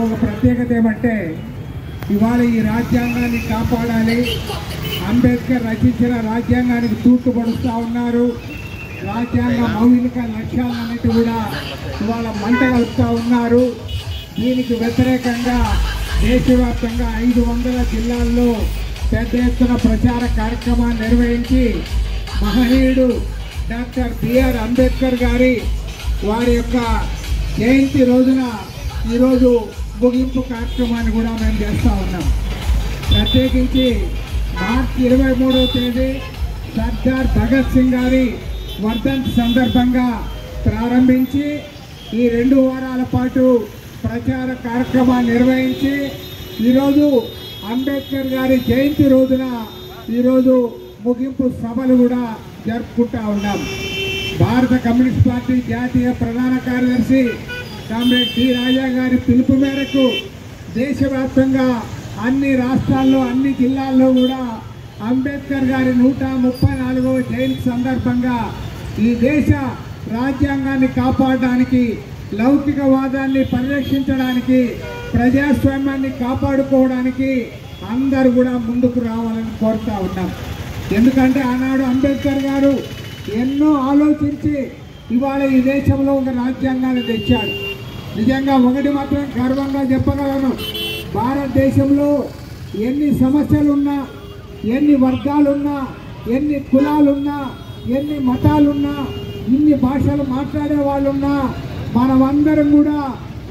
ఒక ప్రత్యేకత ఏమంటే ఇవాళ ఈ రాజ్యాంగాన్ని కాపాడాలి, అంబేద్కర్ రచించిన రాజ్యాంగానికి తూట్లు పడుస్తూ ఉన్నారు. రాజ్యాంగ మౌలిక లక్ష్యాలన్నిటి కూడా ఇవాళ మంట కలుపుతూ ఉన్నారు. దీనికి వ్యతిరేకంగా దేశవ్యాప్తంగా 500 జిల్లాల్లో పెద్ద ఎత్తున ప్రచార కార్యక్రమాన్ని నిర్వహించి మహనీయుడు డాక్టర్ బిఆర్ అంబేద్కర్ గారి వారి యొక్క జయంతి రోజున ఈరోజు ముగింపు కార్యక్రమాన్ని కూడా మేము చేస్తూ ఉన్నాం. ప్రత్యేకించి మార్చి 23వ తేదీ సర్దార్ భగత్ సింగ్ గారి వర్ధంతి సందర్భంగా ప్రారంభించి ఈ 2 వారాల పాటు ప్రచార కార్యక్రమాన్ని నిర్వహించి ఈరోజు అంబేద్కర్ గారి జయంతి రోజున ఈరోజు ముగింపు సభలు కూడా జరుపుకుంటూ ఉన్నాం. భారత కమ్యూనిస్ట్ పార్టీ జాతీయ ప్రధాన కార్యదర్శి కామ్రేడ్ టి రాజా గారి పిలుపు మేరకు దేశవ్యాప్తంగా అన్ని రాష్ట్రాల్లో అన్ని జిల్లాల్లో కూడా అంబేద్కర్ గారి 134వ జయంతి సందర్భంగా ఈ దేశ రాజ్యాంగాన్ని కాపాడడానికి, లౌకికవాదాన్ని పరిరక్షించడానికి, ప్రజాస్వామ్యాన్ని కాపాడుకోవడానికి అందరూ కూడా ముందుకు రావాలని కోరుతూ ఉన్నాం. ఎందుకంటే ఆనాడు అంబేద్కర్ గారు ఎన్నో ఆలోచించి ఇవాళ ఈ దేశంలో ఒక రాజ్యాంగాన్ని తెచ్చాడు. నిజంగా ఒకటి మాత్రం గర్వంగా చెప్పగలను, భారతదేశంలో ఎన్ని సమస్యలున్నా, ఎన్ని వర్గాలున్నా, ఎన్ని కులాలున్నా, ఎన్ని మతాలున్నా, ఇన్ని భాషలు మాట్లాడే వాళ్ళున్నా, మనమందరం కూడా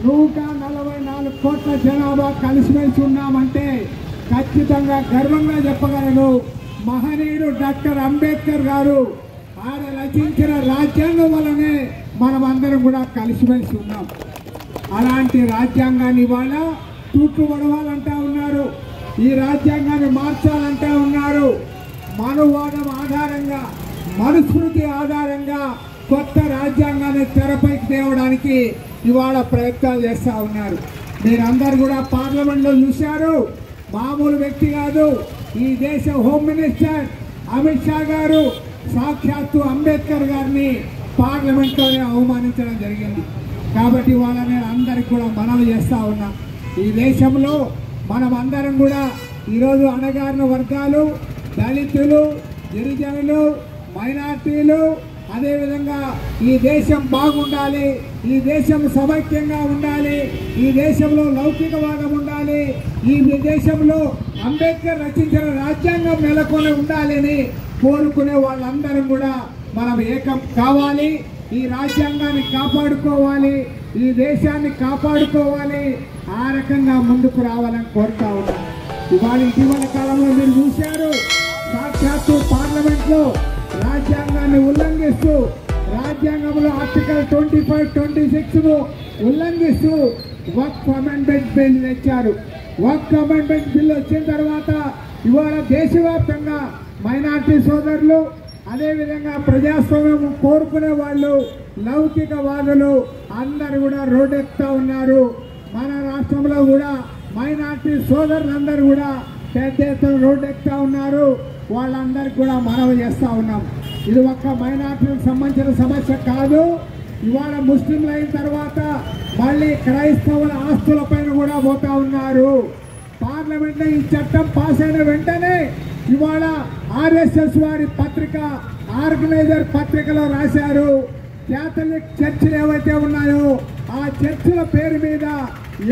144 కోట్ల జనాభా కలిసిమెలిసి ఉన్నామంటే ఖచ్చితంగా గర్వంగా చెప్పగలను. మహనీయుడు డాక్టర్ అంబేద్కర్ గారు ఆయన రచించిన రాజ్యాంగం వల్లనే మనమందరం కూడా కలిసిమెలిసి ఉన్నాం. అలాంటి రాజ్యాంగాన్ని ఇవాళ తూట్లు పడవాలంటా ఉన్నారు, ఈ రాజ్యాంగాన్ని మార్చాలంటా ఉన్నారు. మనువాదం ఆధారంగా, మనుస్మృతి ఆధారంగా కొత్త రాజ్యాంగాన్ని తెరపైకి తేవడానికి ఇవాళ ప్రయత్నాలు చేస్తూ ఉన్నారు. మీరందరూ కూడా పార్లమెంట్లో చూశారు, మామూలు వ్యక్తి కాదు, ఈ దేశ హోమ్ మినిస్టర్ అమిత్ షా గారు సాక్షాత్తు అంబేద్కర్ గారిని పార్లమెంట్లోనే అవమానించడం జరిగింది. కాబట్టి ఇవాళ నేను అందరికి కూడా మనవి చేస్తూ ఉన్నా, ఈ దేశంలో మనం అందరం కూడా ఈరోజు అణగారిన వర్గాలు, దళితులు, గిరిజనులు, మైనార్టీలు, అదేవిధంగా ఈ దేశం బాగుండాలి, ఈ దేశం సమైక్యంగా ఉండాలి, ఈ దేశంలో లౌకికవాదం ఉండాలి, ఈ దేశంలో అంబేద్కర్ రచించిన రాజ్యాంగం నెలకొని ఉండాలని కోరుకునే వాళ్ళందరం కూడా మనం ఏకం కావాలి. ఈ రాజ్యాంగాన్ని కాపాడుకోవాలి, ఈ దేశాన్ని కాపాడుకోవాలి, ఆ రకంగా ముందుకు రావాలని కోరుతా ఉన్నాం. ఇటీవల కాలంలో మీరు చూశారు, సాక్షాత్తు పార్లమెంట్లో రాజ్యాంగాన్ని ఉల్లంఘిస్తూ, రాజ్యాంగంలో ఆర్టికల్ 25, 26 ఉల్లంఘిస్తూ వక్ఫ్ అమెండ్మెంట్ బిల్ తెచ్చారు. వక్ఫ్ అమెండ్మెంట్ బిల్ వచ్చిన తర్వాత ఇవాళ దేశవ్యాప్తంగా మైనార్టీ సోదరులు, అదేవిధంగా ప్రజాస్వామ్యం కోరుకునే వాళ్ళు, లౌకికవాదులు అందరూ కూడా రోడ్డెక్కుతూ ఉన్నారు. మన రాష్ట్రంలో కూడా మైనార్టీ సోదరులందరూ కూడా పెద్ద ఎత్తున రోడ్డెక్కుతూ ఉన్నారు. వాళ్ళందరికీ కూడా మనవి చేస్తూ ఉన్నాం, ఇది ఒక్క మైనార్టీలకు సంబంధించిన సమస్య కాదు. ఇవాళ ముస్లింలు అయిన తర్వాత మళ్ళీ క్రైస్తవుల ఆస్తులపైన కూడా పోతా ఉన్నారు. పార్లమెంట్లో ఈ చట్టం పాస్ అయిన వెంటనే ఇవాళ ఆర్ఎస్ఎస్ వారి పత్రిక, ఆర్గనైజర్ పత్రికలో రాశారు, క్యాథలిక్ చర్చిలు ఏవైతే ఉన్నాయో ఆ చర్చిల పేరు మీద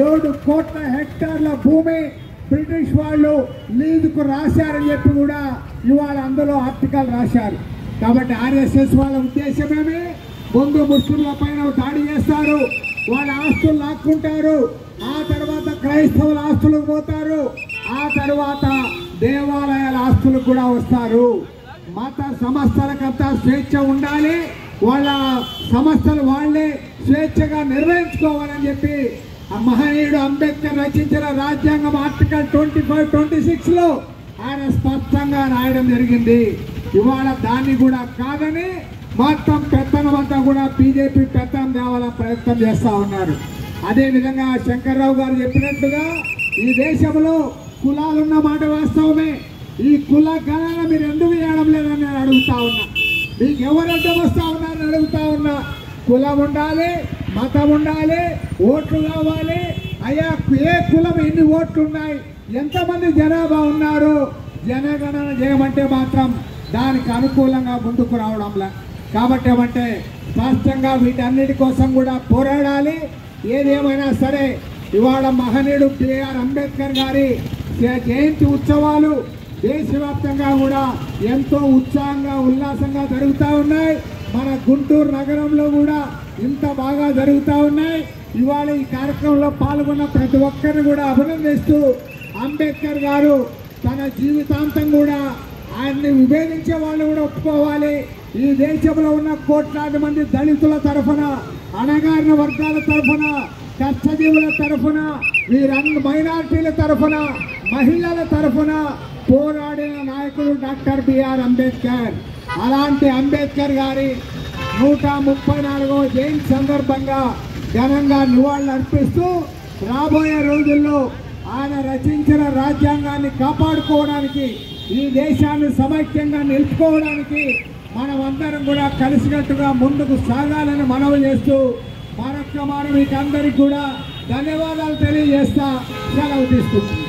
7 కోట్ల హెక్టార్ల భూమి బ్రిటిష్ వాళ్ళు లీజుకు రాశారని చెప్పి కూడా ఇవాళ అందులో ఆర్టికల్ రాశారు. కాబట్టి ఆర్ఎస్ఎస్ వాళ్ళ ఉద్దేశమేమి, ముందు ముస్లింల పైన దాడి చేస్తారు, వాళ్ళ ఆస్తులు లాక్కుంటారు, ఆ తర్వాత క్రైస్తవుల ఆస్తులకు పోతారు, ఆ తర్వాత దేవాలయాల ఆస్తులకు కూడా వస్తారు. మత సంస్థలకంతా స్వేచ్ఛ ఉండాలి, వాళ్ళ సంస్థలు వాళ్లే స్వేచ్ఛగా నిర్వహించుకోవాలని చెప్పి మహనీయుడు అంబేద్కర్ రచించిన రాజ్యాంగం ఆర్టికల్ 25, 26లో ఆయన స్పష్టంగా రాయడం జరిగింది. ఇవాళ దాన్ని కూడా కాదని మొత్తం పెత్తనమంతా కూడా బీజేపీ పెత్తనం తేవాలని ప్రయత్నం చేస్తూ ఉన్నారు. అదేవిధంగా శంకర్రావు గారు చెప్పినట్లుగా ఈ దేశంలో కులాలున్న మాట వాస్తవమే, ఈ కుల గణన మీరు ఎందుకు చేయడం లేదని నేను అడుగుతా ఉన్నా, మీకు ఎవరు అడ్డం వస్తా ఉన్నారని అడుగుతా ఉన్నా. కులం ఉండాలి, మతం ఉండాలి, ఓట్లు కావాలి, అయ్యా ఏ కులం ఎన్ని ఓట్లు ఉన్నాయి, ఎంతమంది జనాభా ఉన్నారు, జనగణన చేయమంటే మాత్రం దానికి అనుకూలంగా ముందుకు రావడంలా. కాబట్టి ఏమంటే స్పష్టంగా వీటన్నిటి కోసం కూడా పోరాడాలి. ఏదేమైనా సరే ఇవాళ మహనీయుడు బిఆర్ అంబేద్కర్ గారి జయంతి ఉత్సవాలు దేశవ్యాప్తంగా కూడా ఎంతో ఉత్సాహంగా ఉల్లాసంగా జరుగుతూ ఉన్నాయి. మన గుంటూరు నగరంలో కూడా ఇంత బాగా జరుగుతూ ఉన్నాయి. ఇవాళ ఈ కార్యక్రమంలో పాల్గొన్న ప్రతి ఒక్కరిని కూడా అభినందిస్తూ అంబేద్కర్ గారు తన జీవితాంతం కూడా ఆయన్ని విభేదించే వాళ్ళు కూడా ఒప్పుకోవాలి. ఈ దేశంలో ఉన్న కోట్లాది మంది దళితుల తరఫున, అణగారిన వర్గాల తరఫున, కష్టజీవుల తరఫున, వీరందరూ మైనార్టీల తరఫున, మహిళల తరఫున పోరాడిన నాయకుడు డాక్టర్ బిఆర్ అంబేద్కర్. అలాంటి అంబేద్కర్ గారి 134వ జయంతి సందర్భంగా ఘనంగా నివాళులు అర్పిస్తూ రాబోయే రోజుల్లో ఆయన రచించిన రాజ్యాంగాన్ని కాపాడుకోవడానికి, ఈ దేశాన్ని సమైక్యంగా నిలుపుకోవడానికి మనమందరం కూడా కలిసికట్టుగా ముందుకు సాగాలని మనవి చేస్తూ మరొక్క మనం మీకు అందరికీ కూడా ధన్యవాదాలు తెలియజేస్తా సెలవు తీసుకుంటున్నాం.